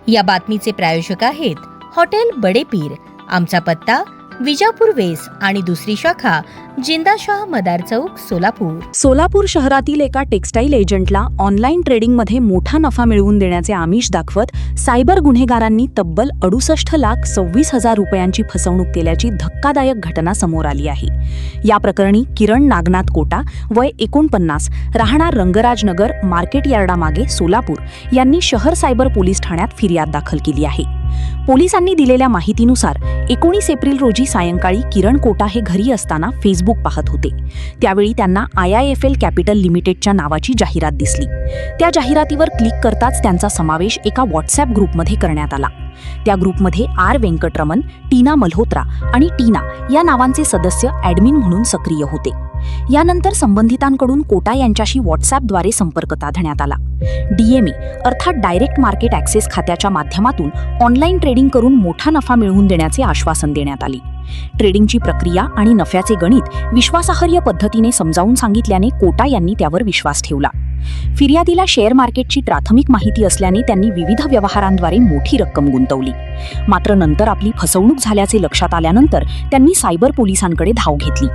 या बातमीचे प्रायोजक आहेत हॉटेल बडे पीर। आमचा पत्ता विजापूर वेस आणि दुसरी शाखा जिंदाशाह मदार चौक, सोलापूर। सोलापूर शहरातील एका टेक्स्टाईल एजंटला ऑनलाईन ट्रेडिंगमध्ये मोठा नफा मिळवून देण्याचे आमिष दाखवत सायबर गुन्हेगारांनी तब्बल 68,26,000 रुपयांची फसवणूक केल्याची धक्कादायक घटना समोर आली आहे। या प्रकरणी किरण नागनाथ कोटा, वय 49, राहणार रंगराजनगर, मार्केट यार्डामागे, सोलापूर यांनी शहर सायबर पोलीस ठाण्यात फिर्याद दाखल केली आहे। पोलिसांनी दिलेल्या माहितीनुसार 19 एप्रिल रोजी सायंकाळी किरण कोटा हे घरी असताना फेसबुक पाहत होते। त्यावेळी त्यांना IIFL कॅपिटल लिमिटेडच्या नावाची जाहिरात दिसली। त्या जाहिरातीवर क्लिक करताच त्यांचा समावेश एका व्हॉट्सॲप ग्रुपमध्ये करण्यात आला। त्या ग्रुपमध्ये आर वेंकटरमण, टीना मल्होत्रा आणि टीना या नावांचे सदस्य ॲडमिन म्हणून सक्रिय होते। यानंतर संबंधितांकडून कोटा यांच्याशी व्हॉट्सॲपद्वारे संपर्क साधण्यात आला। DMA अर्थात डायरेक्ट मार्केट ॲक्सेस खात्याच्या माध्यमातून ऑनलाईन ट्रेडिंग करून मोठा नफा मिळवून देण्याचे आश्वासन देण्यात आले। ट्रेडिंगची प्रक्रिया आणि नफ्याचे गणित विश्वासार्ह पद्धतीने समजावून सांगितल्याने कोटा यांनी त्यावर विश्वास ठेवला। फिर्यादीला शेअर मार्केटची प्राथमिक माहिती असल्याने त्यांनी विविध व्यवहारांद्वारे मोठी रक्कम गुंतवली। मात्र नंतर आपली फसवणूक झाल्याचे लक्षात आल्यानंतर त्यांनी सायबर पोलिसांकडे धाव घेतली।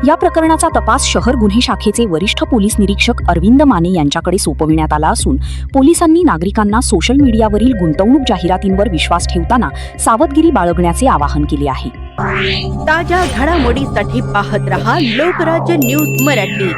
या प्रकरणाचा तपास शहर गुन्हे शाखेचे वरिष्ठ पोलीस निरीक्षक अरविंद माने यांच्याकडे सोपविण्यात आला असून पोलिसांनी नागरिकांना सोशल मीडियावरील गुंतवणूक जाहिरातींवर विश्वास ठेवताना सावधगिरी बाळगण्याचे आवाहन केले आहे। ताज्या घडामोडीसाठी पाहत रहा लोकराज्य न्यूज मराठी।